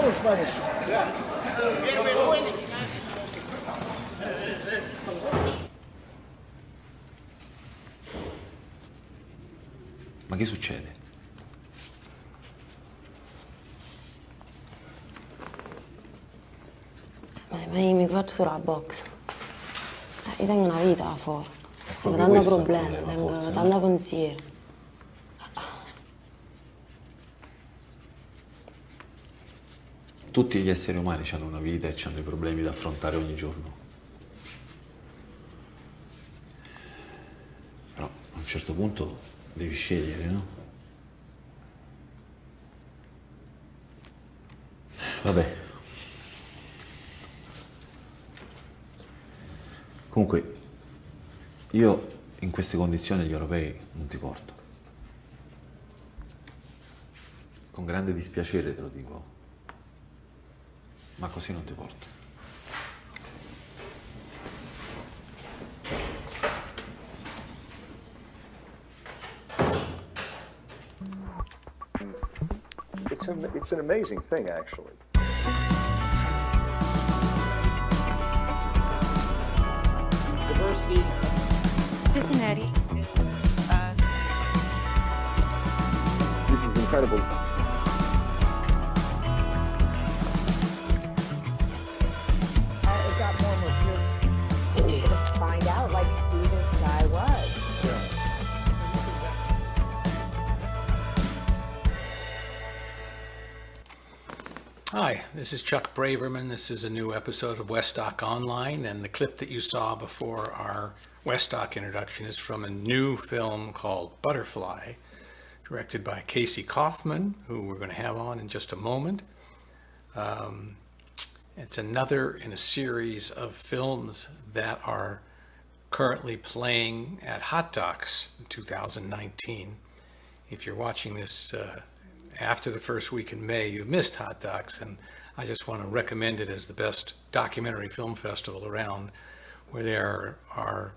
was funny. Ma che succede? Ma io mi faccio solo la box. Io tengo una vita là fuori. Tengo proprio tanti questo il problemi, problema, tengo forse, no? tanti pensieri. Tutti gli esseri umani hanno una vita e hanno i problemi da affrontare ogni giorno. Però a un certo punto devi scegliere, no? Vabbè. Comunque, io in queste condizioni gli europei non ti porto. Con grande dispiacere te lo dico. Ma così non ti porto. It's an amazing thing, actually. Diversity. Cincinnati. This is incredible. It got more and more serious. Let's find out like who this guy was. Hi, this is Chuck Braverman. This is a new episode of Westdoc Online, and the clip that you saw before our Westdoc introduction is from a new film called Butterfly, directed by Kauffman, who we're going to have on in just a moment. It's another in a series of films that are currently playing at Hot Docs in 2019. If you're watching this after the first week in May, you missed Hot Docs, and I just want to recommend it as the best documentary film festival around, where there are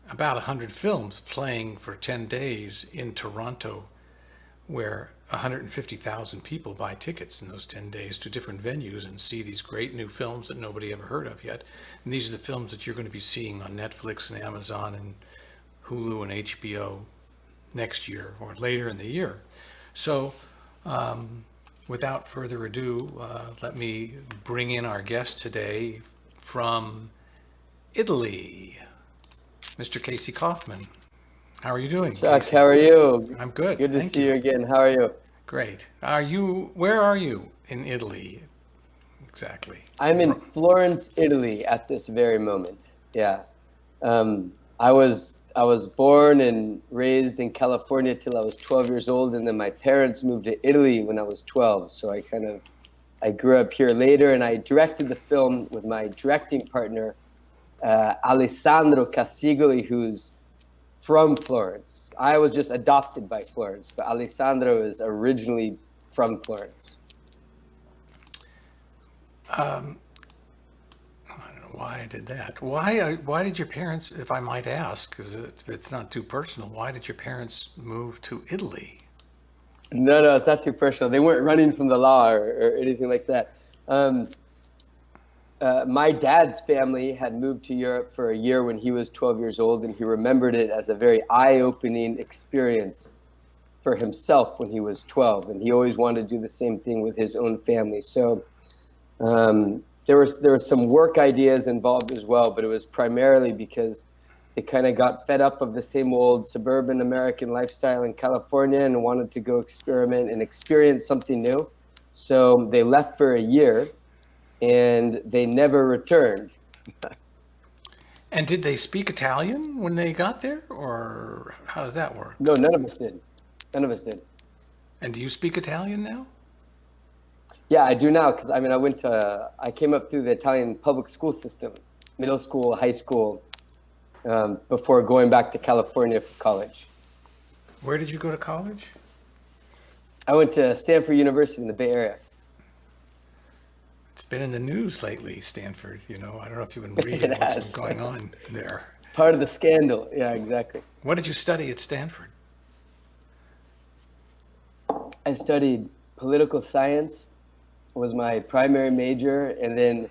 about 100 films playing for 10 days in Toronto, where 150,000 people buy tickets in those 10 days to different venues and see these great new films that nobody ever heard of yet. And these are the films that you're going to be seeing on Netflix and Amazon and Hulu and HBO next year or later in the year. So without further ado, let me bring in our guest today from Italy, Mr. Casey Kauffman. How are you doing, Chuck, Casey? how are you? I'm good. Good to Thank see you again. How are you? Great. Where are you in Italy exactly? I'm in Florence, Italy at this very moment. Yeah. I was born and raised in California till I was 12 years old, and then my parents moved to Italy when I was 12. So I grew up here later, and I directed the film with my directing partner, Alessandro Cassigoli, who's from Florence. I was just adopted by Florence, but Alessandro is originally from Florence. I don't know why I did that. Why did your parents, if I might ask, because it's not too personal, why did your parents move to Italy? No, it's not too personal. They weren't running from the law or anything like that. My dad's family had moved to Europe for a year when he was 12 years old, and he remembered it as a very eye-opening experience for himself when he was 12, and he always wanted to do the same thing with his own family. So there were some work ideas involved as well, but it was primarily because they kind of got fed up of the same old suburban American lifestyle in California and wanted to go experiment and experience something new. So they left for a year, and they never returned. And did they speak Italian when they got there, or how does that work? No, none of us did. None of us did. And do you speak Italian now? Yeah, I do now, because I came up through the Italian public school system, middle school, high school, before going back to California for college. Where did you go to college? I went to Stanford University in the Bay Area. It's been in the news lately, Stanford. I don't know if you've been reading what's been going on there. Part of the scandal. Yeah, exactly. What did you study at Stanford? I studied political science was my primary major, and then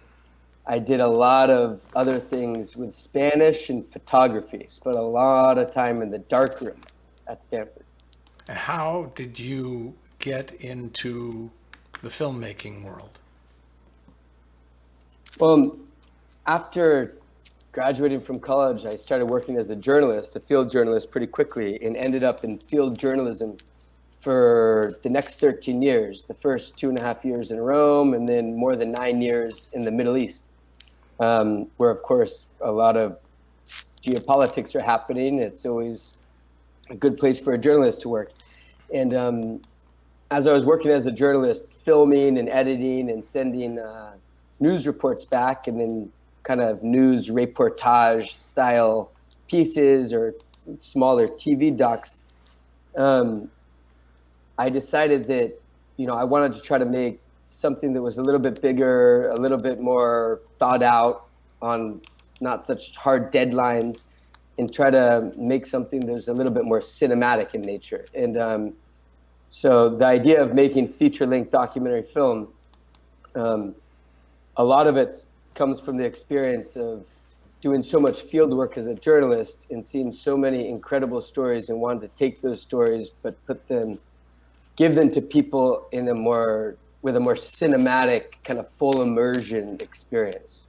I did a lot of other things with Spanish and photography. Spent a lot of time in the darkroom at Stanford. And how did you get into the filmmaking world? Well, after graduating from college, I started working as a journalist, a field journalist, pretty quickly, and ended up in field journalism for the next 13 years. The first 2.5 years in Rome, and then more than 9 years in the Middle East, where, of course, a lot of geopolitics are happening. It's always a good place for a journalist to work. And as I was working as a journalist, filming and editing and sending news reports back, and then kind of news reportage style pieces or smaller TV docs, I decided that, I wanted to try to make something that was a little bit bigger, a little bit more thought out on not such hard deadlines, and try to make something that was a little bit more cinematic in nature. And so the idea of making feature-length documentary film, a lot of it comes from the experience of doing so much field work as a journalist and seeing so many incredible stories and wanting to take those stories but give them to people with a more cinematic, kind of full immersion experience.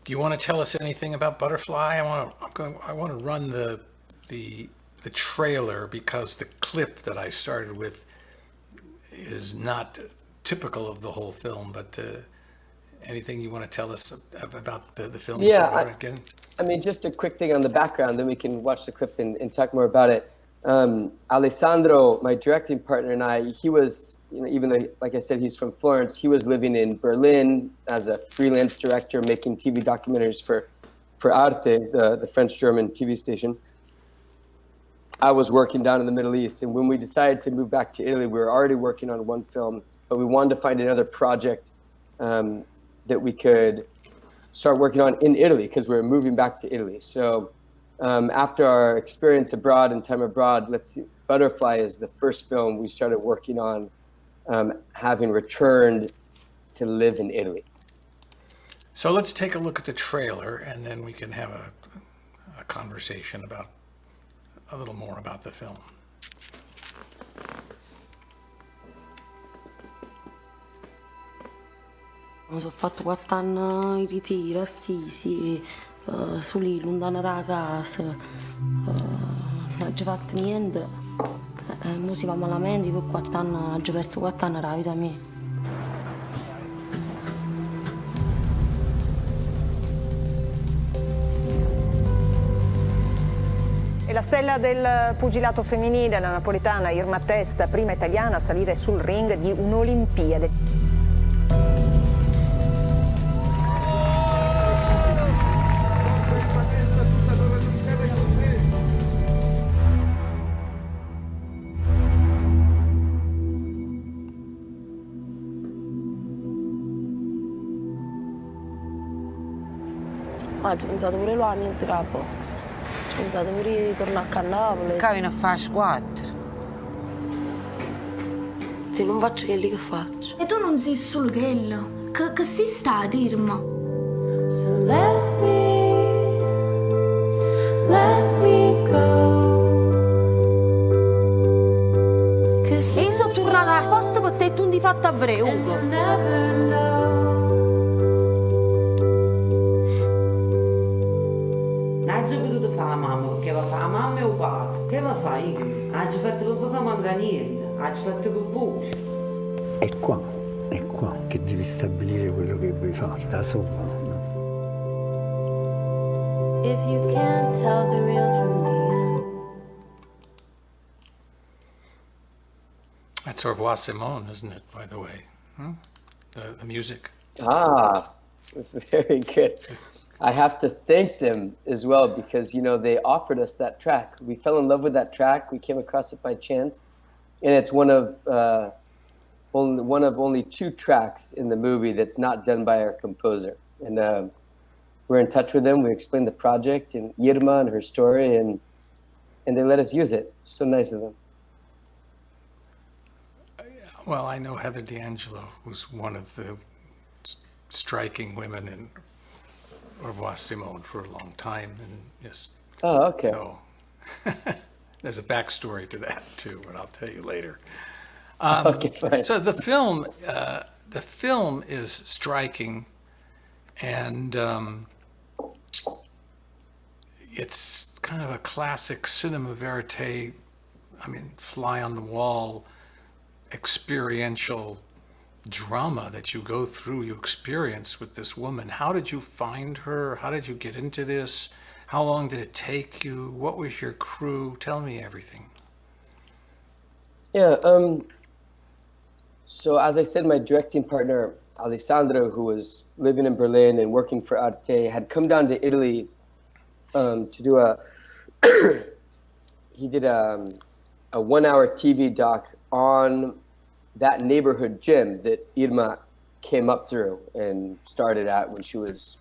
Do you want to tell us anything about Butterfly? I want to run the trailer, because the clip that I started with is not typical of the whole film, but anything you want to tell us about the film? Yeah, I mean, just a quick thing on the background, then we can watch the clip and talk more about it. Alessandro, my directing partner, and I, he was, even though, like I said, he's from Florence, he was living in Berlin as a freelance director, making TV documentaries for Arte, the French-German TV station. I was working down in the Middle East, and when we decided to move back to Italy, we were already working on one film, but we wanted to find another project that we could start working on in Italy, because we were moving back to Italy. So after our experience abroad and time abroad, Butterfly is the first film we started working on, having returned to live in Italy. So let's take a look at the trailer, and then we can have a conversation about a little more about the film. Mi sono fatto 4 anni in ritiro, assisi, su lì, lontano dalla casa, non ho già fatto niente. Mo si va malamente, per 4 anni, ho già perso 4 anni della vita mia. E la stella del pugilato femminile, la napoletana Irma Testa, prima italiana a salire sul ring di un'Olimpiade. Ci ho pensato pure lui a niente che a box. Ci ho pensato pure di tornare a Napoli. Cavino a fare squat. Se non faccio che lì che faccio. E tu non sei solo quello. Che sei stata, Irma? So let me go. E io sono tornata alla posta per te e tu non ti fatto a Ugo. Non hai potuto fare la mamma perché va a fare la mamma e il padre. Che va a fare io? Hai fatto per fare manca niente, hai fatto per voce. È qua che devi stabilire quello che vuoi fare da solo. If you can't tell the real from the end. That's Au revoir Simone, isn't it, by the way? The music. Ah, very good. I have to thank them as well, because, they offered us that track. We fell in love with that track. We came across it by chance. And it's one of only 2 tracks in the movie that's not done by our composer. And we're in touch with them. We explained the project and Irma and her story, and they let us use it. So nice of them. Well, I know Heather D'Angelo, who's one of the striking women in Au revoir Simone for a long time, and yes. Oh, okay. So there's a backstory to that too, but I'll tell you later. Okay, fine. So the film is striking, and it's kind of a classic cinema verite. I mean, fly on the wall, experiential drama that you go through, you experience with this woman. How did you find her? How did you get into this? How long did it take you? What was your crew? Tell me everything. Yeah. So as I said, my directing partner, Alessandro, who was living in Berlin and working for Arte, had come down to Italy to do he did a 1-hour TV doc on that neighborhood gym that Irma came up through and started at when she was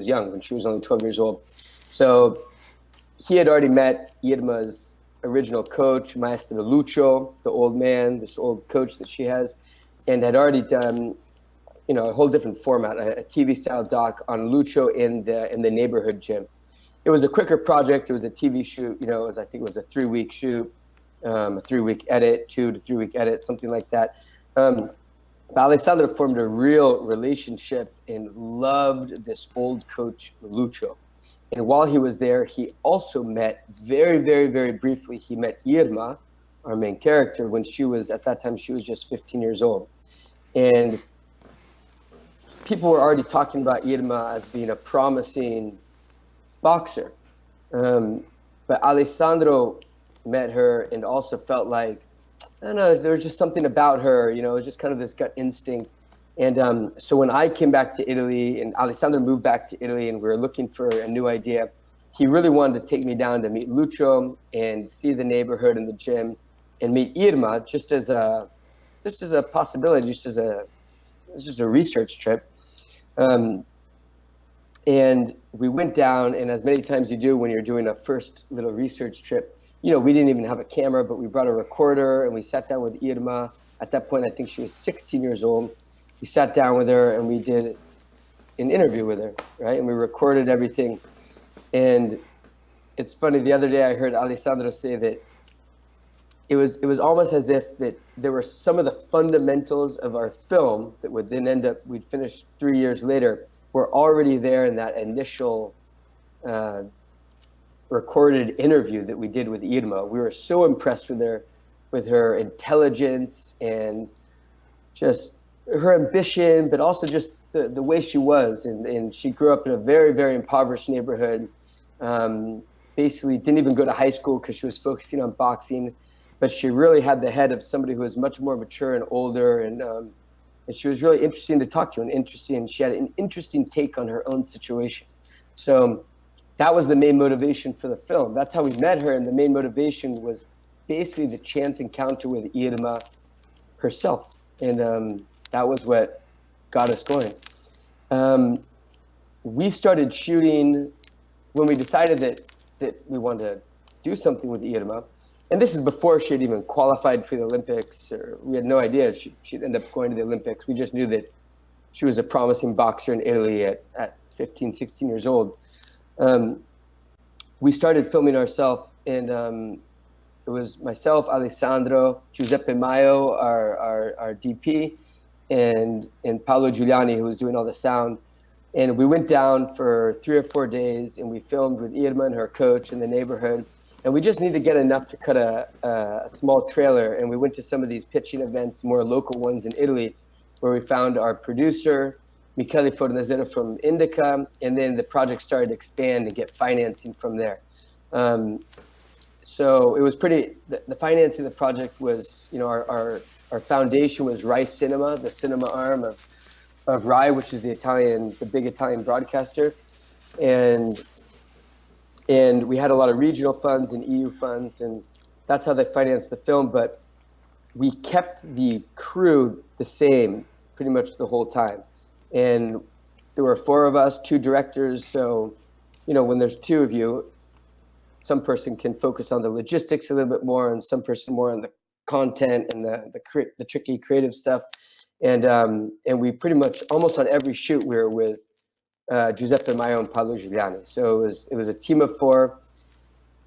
young, when she was only 12 years old. So he had already met Irma's original coach, Maestro Lucio, the old man, this old coach that she has, and had already done, a whole different format, a TV style doc on Lucio in the neighborhood gym. It was a quicker project. It was a TV shoot. I think it was a 3-week shoot, a 3-week edit, 2 to 3 week edit, something like that. But Alessandro formed a real relationship and loved this old coach, Lucio. And while he was there, he also met very, very, very briefly, he met Irma, our main character, when at that time, she was just 15 years old. And people were already talking about Irma as being a promising boxer. But Alessandro met her and also felt like, I don't know, there was just something about her, it was just kind of this gut instinct. And so when I came back to Italy and Alessandro moved back to Italy and we were looking for a new idea, he really wanted to take me down to meet Lucio and see the neighborhood and the gym and meet Irma just as a possibility, just a research trip. And we went down, and as many times you do when you're doing a first little research trip, we didn't even have a camera, but we brought a recorder and we sat down with Irma. At that point, I think she was 16 years old. We sat down with her and we did an interview with her, right? And we recorded everything. And it's funny, the other day I heard Alessandro say that it was almost as if that there were some of the fundamentals of our film that would then we'd finish 3 years later, were already there in that initial recorded interview that we did with Irma. We were so impressed with her intelligence and just her ambition, but also just the way she was. And she grew up in a very, very impoverished neighborhood. Basically didn't even go to high school because she was focusing on boxing, but she really had the head of somebody who was much more mature and older. And she was really interesting to talk to and she had an interesting take on her own situation. So that was the main motivation for the film. That's how we met her. And the main motivation was basically the chance encounter with Irma herself. And that was what got us going. We started shooting when we decided that we wanted to do something with Irma. And this is before she had even qualified for the Olympics, or we had no idea she'd end up going to the Olympics. We just knew that she was a promising boxer in Italy at 15, 16 years old. We started filming ourselves, and it was myself, Alessandro, Giuseppe Maio, our DP, and Paolo Giuliani, who was doing all the sound. And we went down for 3 or 4 days, and we filmed with Irma and her coach in the neighborhood. And we just needed to get enough to cut a small trailer. And we went to some of these pitching events, more local ones in Italy, where we found our producer, Michele Fornazzero from Indica. And then the project started to expand and get financing from there. So it was the financing of the project was, our foundation was Rai Cinema, the cinema arm of Rai, which is the big Italian broadcaster. And we had a lot of regional funds and EU funds, and that's how they financed the film. But we kept the crew the same pretty much the whole time. And there were 4 of us, 2 directors. So, when there's 2 of you, some person can focus on the logistics a little bit more and some person more on the content and the tricky creative stuff. And we pretty much almost on every shoot we were with Giuseppe Maio and Paolo Giuliani. So it was a team of 4.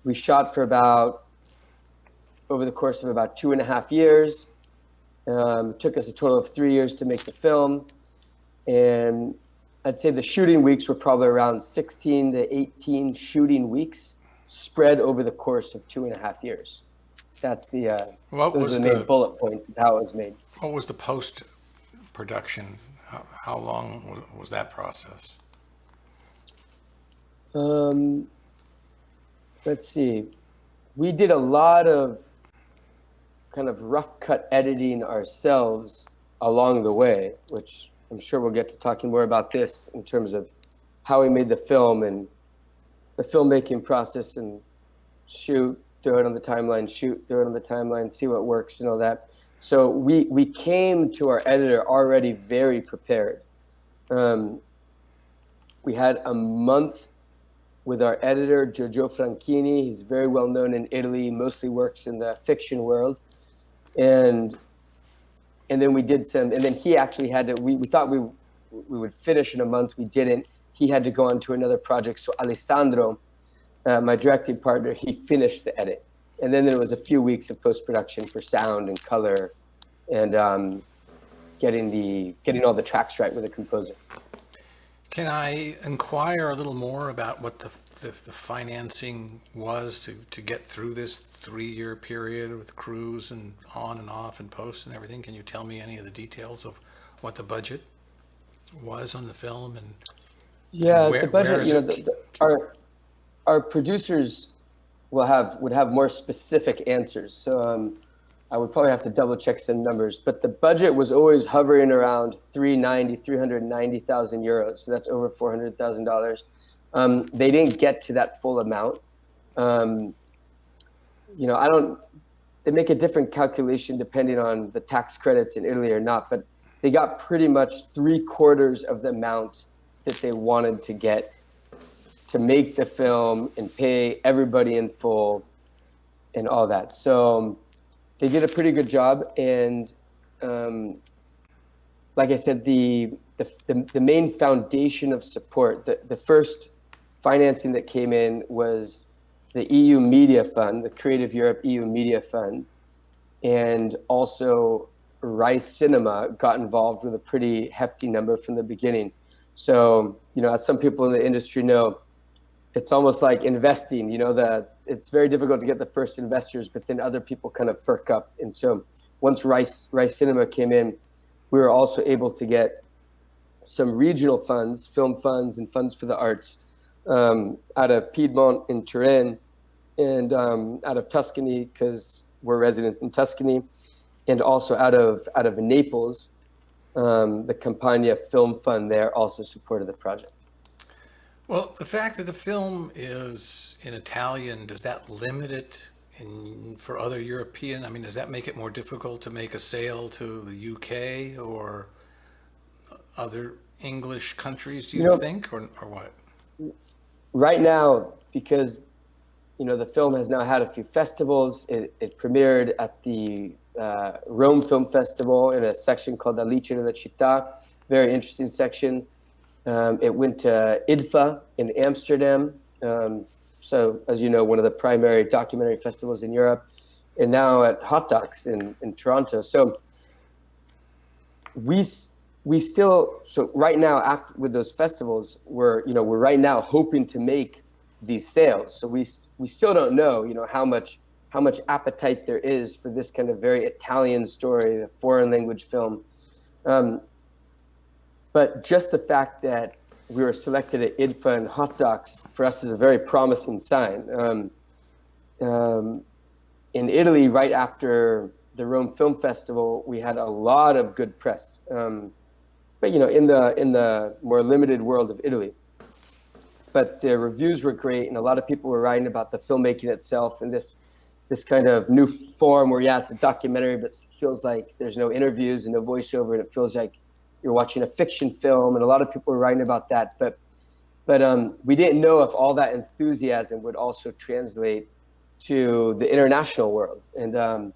We shot for over the course of about 2.5 years. It took us a total of 3 years to make the film. And I'd say the shooting weeks were probably around 16 to 18 shooting weeks spread over the course of 2.5 years. That's those are the main bullet points of how it was made. What was the post-production? How long was that process? Let's see. We did a lot of kind of rough cut editing ourselves along the way, which I'm sure we'll get to talking more about this in terms of how we made the film and the filmmaking process, and shoot, throw it on the timeline, shoot, throw it on the timeline, see what works and all that. So we came to our editor already very prepared. We had a month with our editor, Giorgio Franchini. He's very well known in Italy, mostly works in the fiction world. And then we did some, and then he actually had to, we thought we would finish in a month, we didn't. He had to go on to another project. So Alessandro, my directing partner, he finished the edit. And then there was a few weeks of post-production for sound and color and getting all the tracks right with the composer. Can I inquire a little more about what the financing was to get through this 3-year period with crews and on and off and post and everything? Can you tell me any of the details of what the budget was on the film? And the budget, our producers would have more specific answers. So I would probably have to double check some numbers, but the budget was always hovering around 390,000 euros. So that's over $400,000. They didn't get to that full amount. They make a different calculation depending on the tax credits in Italy or not, but they got pretty much 3/4 of the amount that they wanted to get to make the film and pay everybody in full and all that. So they did a pretty good job. And like I said, the main foundation of support, the first financing that came in was the EU Media Fund, the Creative Europe EU Media Fund, and also Rice Cinema got involved with a pretty hefty number from the beginning. So, as some people in the industry know, it's almost like investing, it's very difficult to get the first investors, but then other people kind of perk up. And so once Rice Cinema came in, we were also able to get some regional funds, film funds and funds for the arts, out of Piedmont in Turin and out of Tuscany, because we're residents in Tuscany, and also out of Naples. The Campania Film Fund there also supported the project. Well, the fact that the film is in Italian, does that limit it for other European? I mean, does that make it more difficult to make a sale to the UK or other English countries, do you think, or what? Right now, because, the film has now had a few festivals, it premiered at the Rome Film Festival in a section called Alice nella Città, very interesting section. It went to IDFA in Amsterdam. So, as you know, one of the primary documentary festivals in Europe, and now at Hot Docs in Toronto. So we still, so right now, after with those festivals, we're right now hoping to make these sales. So we still don't know, how much appetite there is for this kind of very Italian story, the foreign language film. But just the fact that we were selected at IDFA and Hot Docs for us is a very promising sign. In Italy, right after the Rome Film Festival, we had a lot of good press. But in the more limited world of Italy. But the reviews were great, and a lot of people were writing about the filmmaking itself and this kind of new form where, it's a documentary, but it feels like there's no interviews and no voiceover, and it feels like you're watching a fiction film, and a lot of people were writing about that. But we didn't know if all that enthusiasm would also translate to the international world. And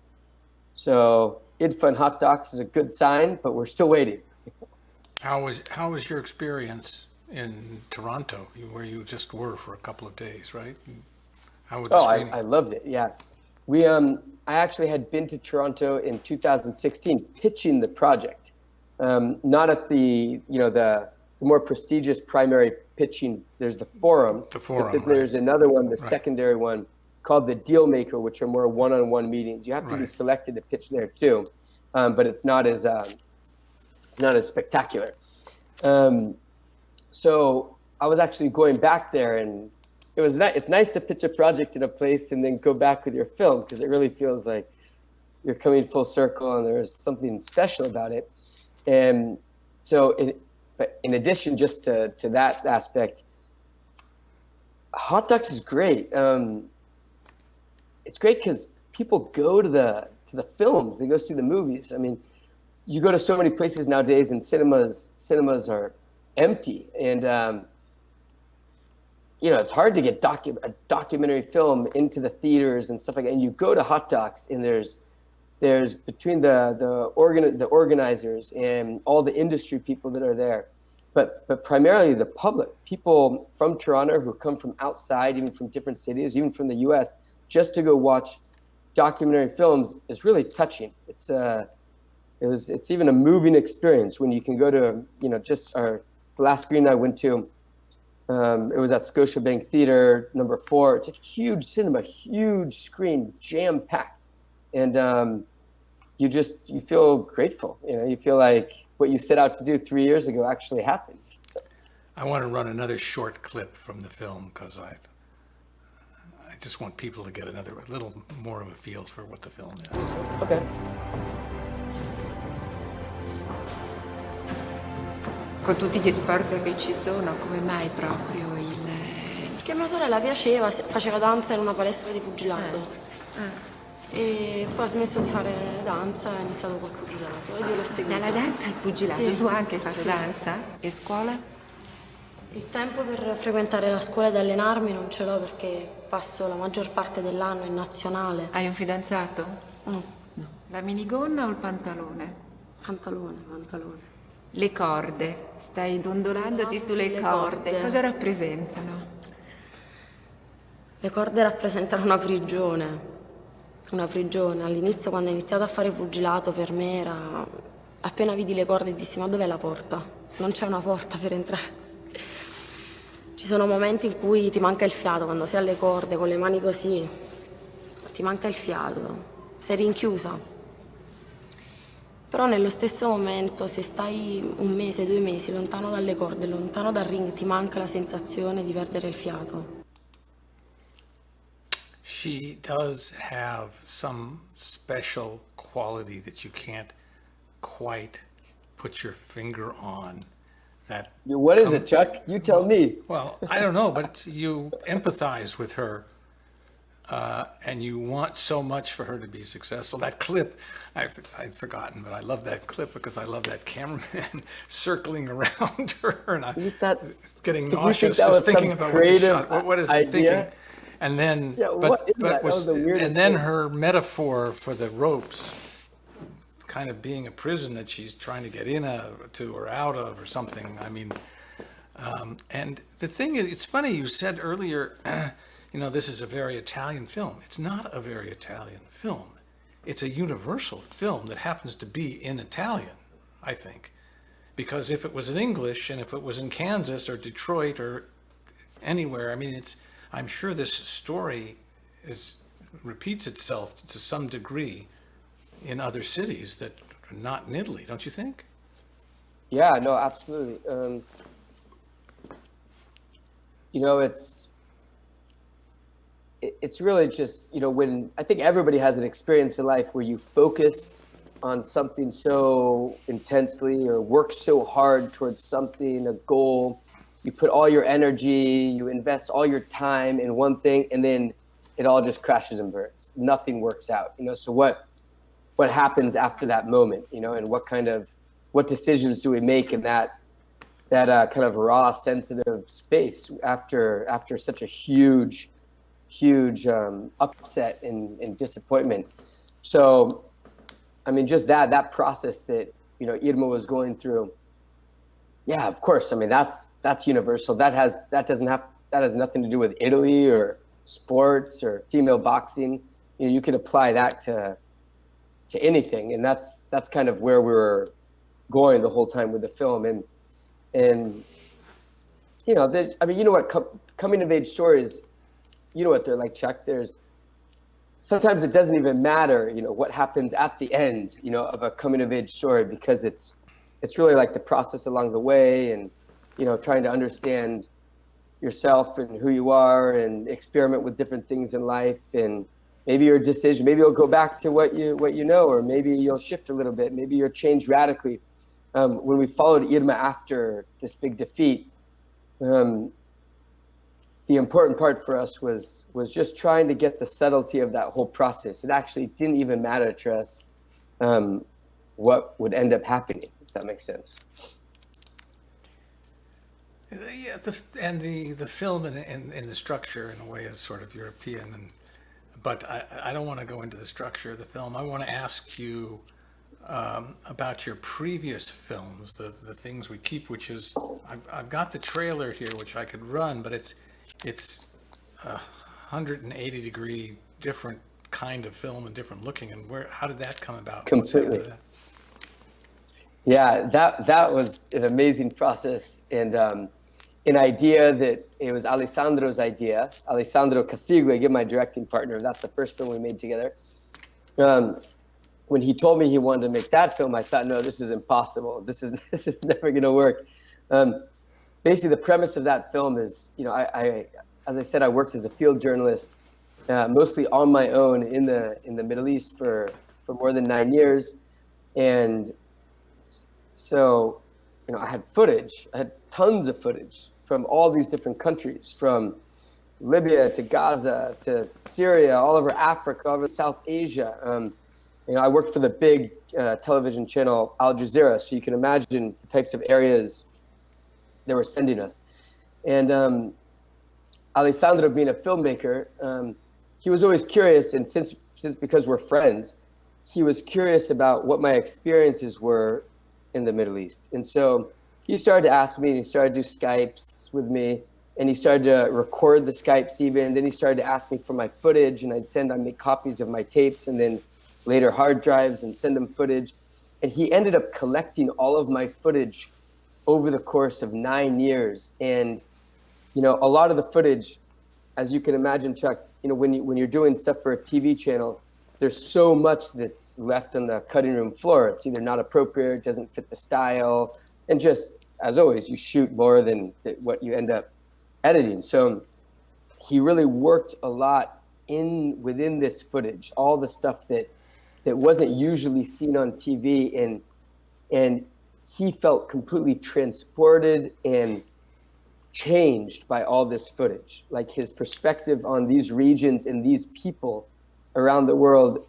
So IDFA and hot docs is a good sign, but we're still waiting. How was your experience in Toronto, where you just were for a couple of days, right? How was the screening? I loved it. Yeah, I actually had been to Toronto in 2016 pitching the project, not at the more prestigious primary pitching. There's the forum. The forum. But there's another one, the Right. secondary one, called the Deal Maker, which are more one-on-one meetings. You have to be Right. selected to pitch there too, but it's not as spectacular. So I was actually going back there, and it's nice to pitch a project in a place and then go back with your film, because it really feels like you're coming full circle and there's something special about it. And so, but in addition just to that aspect, Hot Docs is great. It's great because people go to the films, they go see the movies. I mean, you go to so many places nowadays and cinemas are empty, and it's hard to get a documentary film into the theaters and stuff like that. And you go to Hot Docs, and there's between the organizers and all the industry people that are there, but primarily the public, people from Toronto who come from outside, even from different cities, even from the U.S., just to go watch documentary films is really touching. It's even a moving experience when you can go to the last screen I went to. It was at Scotiabank Theater, number 4. It's a huge cinema, huge screen, jam-packed. And you feel grateful. You feel like what you set out to do 3 years ago actually happened. I want to run another short clip from the film because I just want people to get a little more of a feel for what the film is. Okay. Con tutti gli sport che ci sono, come mai proprio Perché mia sorella piaceva, faceva danza in una palestra di pugilato. E poi ha smesso di fare danza e ha iniziato col pugilato. E io l'ho seguito. Dalla danza al pugilato? Sì. Tu anche hai fatto Sì. danza? E scuola? Il tempo per frequentare la scuola ed allenarmi non ce l'ho perché passo la maggior parte dell'anno in nazionale. Hai un fidanzato? No. La minigonna o il pantalone? Pantalone. Le corde. Stai dondolandoti sulle corde. Cosa rappresentano? Le corde rappresentano una prigione. Una prigione. All'inizio, quando ho iniziato a fare pugilato, per me era... Appena vidi le corde dissi, ma dov'è la porta? Non c'è una porta per entrare. Ci sono momenti in cui ti manca il fiato, quando sei alle corde, con le mani così, ti manca il fiato, sei rinchiusa. Però nello stesso momento, se stai 1 mese, 2 mesi lontano dalle corde, lontano dal ring, ti manca la sensazione di perdere il fiato. She does have some special quality that you can't quite put your finger on. What is it, Chuck? You tell me. Well, I don't know, but you empathize with her, and you want so much for her to be successful. That clip, I'd forgotten, but I love that clip because I love that cameraman circling around her, and I'm getting nauseous just thinking about what the shot. What is he thinking? And then, and then her metaphor for the ropes, kind of being a prison that she's trying to get to or out of or something. I mean, and the thing is, it's funny, you said earlier, this is a very Italian film. It's not a very Italian film. It's a universal film that happens to be in Italian, I think. Because if it was in English and if it was in Kansas or Detroit or anywhere, I mean, I'm sure this story repeats itself to some degree in other cities that are not in Italy, don't you think? Yeah, no, absolutely. It's really just, when I think everybody has an experience in life where you focus on something so intensely or work so hard towards something, a goal, you put all your energy, you invest all your time in one thing, and then it all just crashes and burns. Nothing works out, so what happens after that moment, and what decisions do we make in that kind of raw, sensitive space after such a huge upset and disappointment. So I mean, just that process that, you know, Irma was going through. Yeah, of course. I mean, that's universal. That has nothing to do with Italy or sports or female boxing. You know, you could apply that to anything, and that's kind of where we were going the whole time with the film. And you know, I mean, you know what, coming of age stories, you know what they're like, Chuck. There's sometimes it doesn't even matter, you know, what happens at the end, you know, of a coming of age story, because it's really like the process along the way, and, you know, trying to understand yourself and who you are and experiment with different things in life. And maybe your decision, maybe you'll go back to what you know, or maybe you'll shift a little bit, maybe you'll change radically. When we followed Irma after this big defeat, the important part for us was just trying to get the subtlety of that whole process. It actually didn't even matter to us what would end up happening, if that makes sense. Yeah, the film and the structure in a way is sort of European, but I don't want to go into the structure of the film. I want to ask you about your previous films, the things we keep, which is I've got the trailer here, which I could run, but it's 180-degree different kind of film and different looking. And how did that come about? Completely. Yeah, that was an amazing process, and an idea that it was Alessandro's idea. Alessandro Casiglia, my directing partner. That's the first film we made together. When he told me he wanted to make that film, I thought, no, this is impossible. This is never going to work. Basically, the premise of that film is, you know, I as I said, I worked as a field journalist, mostly on my own in the Middle East for more than 9 years, and so, you know, I had footage. I had tons of footage from all these different countries, from Libya to Gaza to Syria, all over Africa, all over South Asia. You know, I worked for the big television channel Al Jazeera, so you can imagine the types of areas they were sending us. And Alessandro, being a filmmaker, he was always curious, and since because we're friends, he was curious about what my experiences were in the Middle East. And so he started to ask me, and he started to do Skypes with me, and he started to record the Skypes even. And then he started to ask me for my footage, and I'd make copies of my tapes, and then later hard drives, and send him footage. And he ended up collecting all of my footage over the course of 9 years. And, you know, a lot of the footage, as you can imagine, Chuck, you know, when you're doing stuff for a TV channel, there's so much that's left on the cutting room floor. It's either not appropriate, doesn't fit the style, and just, as always, you shoot more than what you end up editing. So he really worked a lot within this footage, all the stuff that wasn't usually seen on TV, and he felt completely transported and changed by all this footage. Like, his perspective on these regions and these people around the world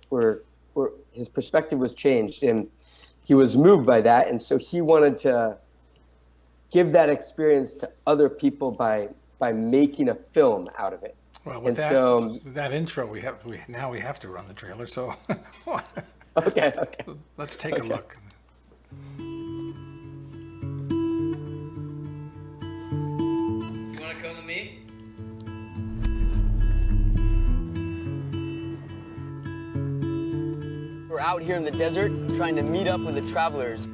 his perspective was changed, and he was moved by that. And so he wanted to give that experience to other people by making a film out of it. Well, with that intro, we have to run the trailer. So okay. Let's take a look. You want to come with me? We're out here in the desert trying to meet up with the travelers.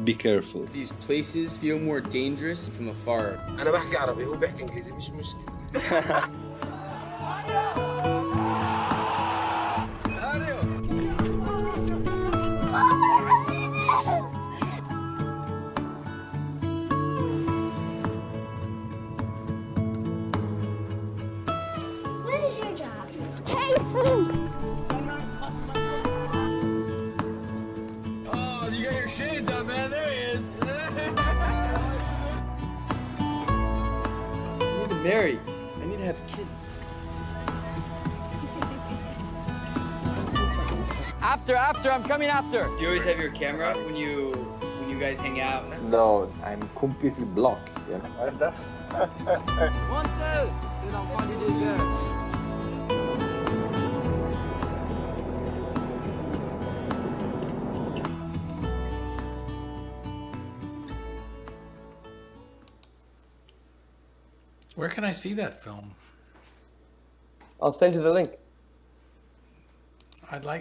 Be careful. These places feel more dangerous from afar. أنا بحكي عربي هو بيحكي إنجليزي مش مشكلة. What is your job? Hey, food. Oh, you got your shades on, man. There he is. Mary, I need to have kids. After, I'm coming after. Do you always have your camera when you guys hang out? No, I'm completely blocked, you know. One, two. C'est l'enfant du désert. Where can I see that film? I'll send you the link.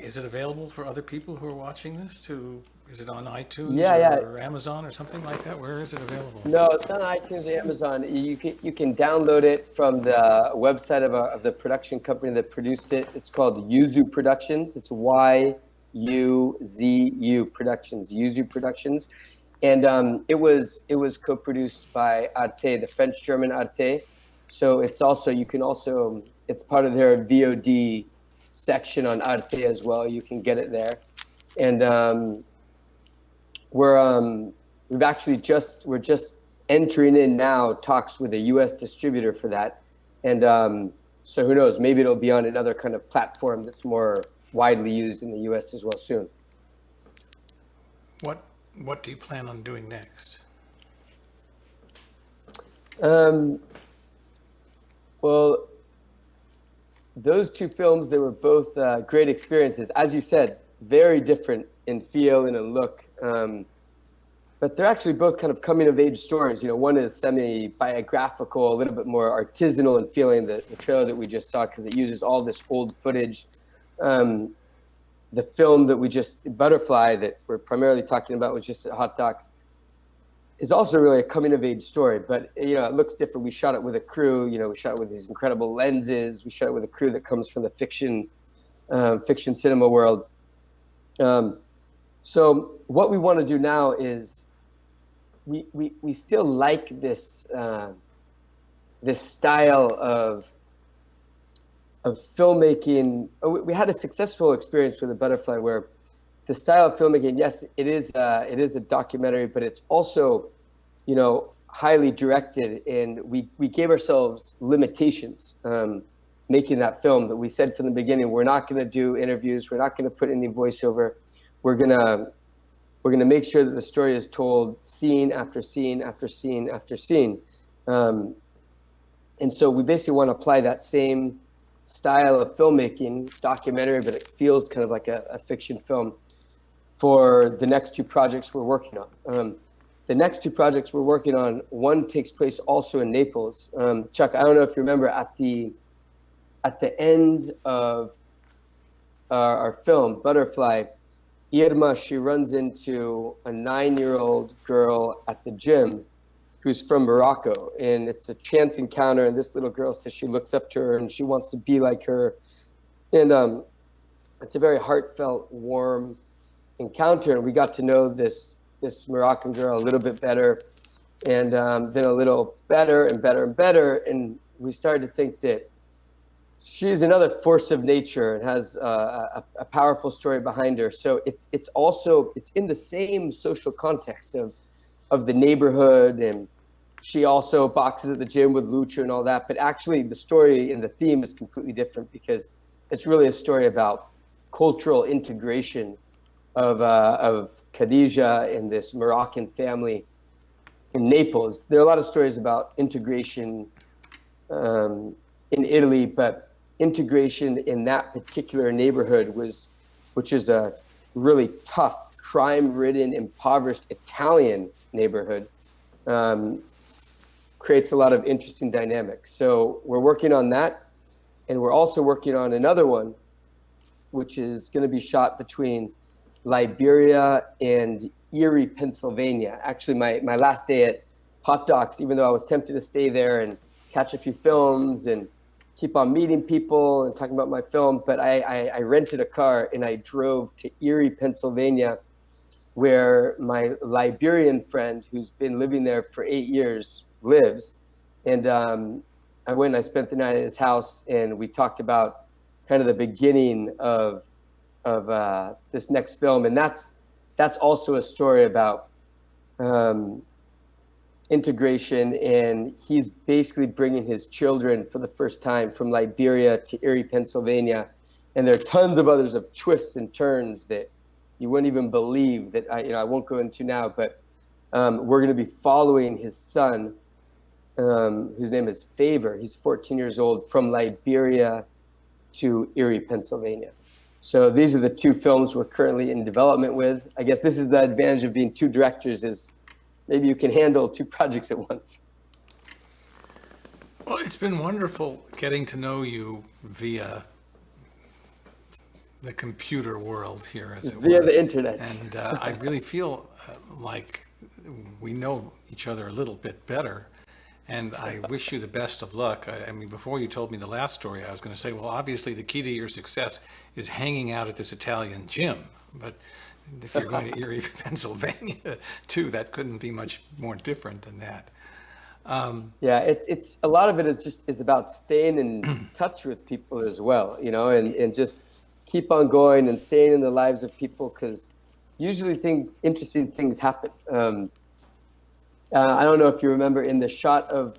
Is it available for other people who are watching this is it on iTunes or Amazon or something like that? Where is it available? No, it's not on iTunes or Amazon. You can download it from the website of the production company that produced it. It's called Yuzu Productions. It's YUZU Productions, Yuzu Productions. And it was co-produced by Arte, the French-German Arte. So it's part of their VOD section on Arte as well. You can get it there. And we're just entering in now talks with a US distributor for that. And so who knows, maybe it'll be on another kind of platform that's more widely used in the US as well soon. What do you plan on doing next? Well, those two films, they were both great experiences. As you said, very different in feel and in look. But they're actually both kind of coming-of-age stories. You know, one is semi-biographical, a little bit more artisanal in feeling, the trailer that we just saw, because it uses all this old footage. The film that Butterfly, that we're primarily talking about, was just at Hot Docs, is also really a coming-of-age story, but you know, it looks different. We shot it with a crew. You know, we shot it with these incredible lenses. We shot it with a crew that comes from the fiction cinema world. So what we want to do now is we still like this this style of filmmaking. We had a successful experience with the Butterfly where the style of filmmaking, yes, it is a documentary, but it's also, you know, highly directed, and we gave ourselves limitations making that film. That we said from the beginning, we're not going to do interviews, we're not going to put any voiceover, we're gonna make sure that the story is told scene after scene after scene after scene, and so we basically want to apply that same style of filmmaking, documentary, but it feels kind of like a fiction film, for the next two projects we're working on. The next two projects we're working on, one takes place also in Naples. Chuck, I don't know if you remember, at the end of our film, Butterfly, Irma, she runs into a 9-year-old girl at the gym who's from Morocco, and it's a chance encounter, and this little girl says she looks up to her and she wants to be like her. And it's a very heartfelt, warm encounter, and we got to know this Moroccan girl a little bit better, and then a little better and better and better, and we started to think that she's another force of nature and has a powerful story behind her. So it's in the same social context of the neighborhood, and she also boxes at the gym with Lucha and all that, but actually the story and the theme is completely different, because it's really a story about cultural integration of Khadija and this Moroccan family in Naples. There are a lot of stories about integration in Italy, but integration in that particular neighborhood which is a really tough, crime-ridden, impoverished Italian neighborhood, creates a lot of interesting dynamics. So we're working on that, and we're also working on another one, which is going to be shot between Liberia and Erie, Pennsylvania. Actually, my last day at Hot Docs, even though I was tempted to stay there and catch a few films and keep on meeting people and talking about my film, but I rented a car and I drove to Erie, Pennsylvania, where my Liberian friend, who's been living there for 8 years, lives. And I went and I spent the night at his house, and we talked about kind of the beginning of this next film. And that's also a story about integration, and he's basically bringing his children for the first time from Liberia to Erie, Pennsylvania. And there are tons of others of twists and turns that you wouldn't even believe that I won't go into now, but we're going to be following his son, whose name is Favor. He's 14 years old, from Liberia to Erie, Pennsylvania. So these are the two films we're currently in development with. I guess this is the advantage of being two directors, is maybe you can handle two projects at once. Well, it's been wonderful getting to know you via the computer world here, as it via were. The internet. And I really feel like we know each other a little bit better. And I wish you the best of luck. I mean, before you told me the last story, I was going to say, well, obviously the key to your success is hanging out at this Italian gym. But if you're going to Erie, Pennsylvania, too, that couldn't be much more different than that. Yeah, it's a lot of it is about staying in touch with people as well, and just keep on going and staying in the lives of people, because usually interesting things happen. I don't know if you remember in the shot of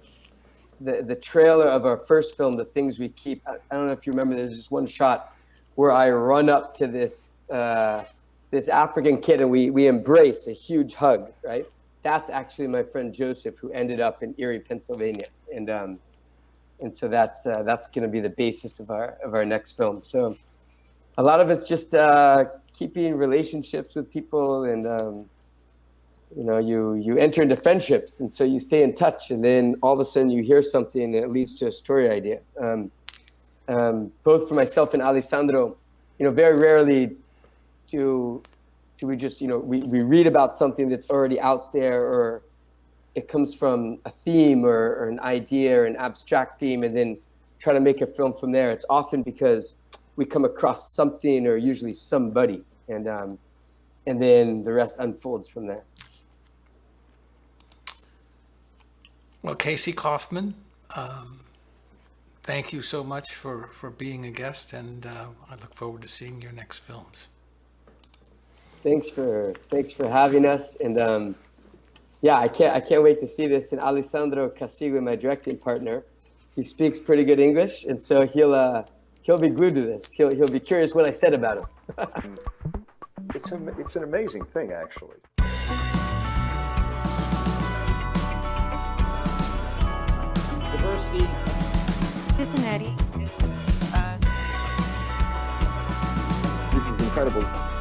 the trailer of our first film, The Things We Keep. I don't know if you remember, there's just one shot where I run up to this African kid and we embrace a huge hug, right? That's actually my friend Joseph, who ended up in Erie, Pennsylvania. And so that's going to be the basis of our next film. So a lot of it's just keeping relationships with people, and you enter into friendships, and so you stay in touch, and then all of a sudden you hear something and it leads to a story idea. Both for myself and Alessandro, very rarely do we just, we read about something that's already out there, or it comes from a theme or an idea or an abstract theme, and then try to make a film from there. It's often because we come across something, or usually somebody, and then the rest unfolds from there. Well, Casey Kauffman, thank you so much for being a guest, and I look forward to seeing your next films. Thanks for having us, and yeah, I can't wait to see this. And Alessandro Casiglia, my directing partner, he speaks pretty good English, and so he'll be glued to this. He'll be curious what I said about him. It's an amazing thing, actually. Diversity. Fifth and Eddie. This is incredible.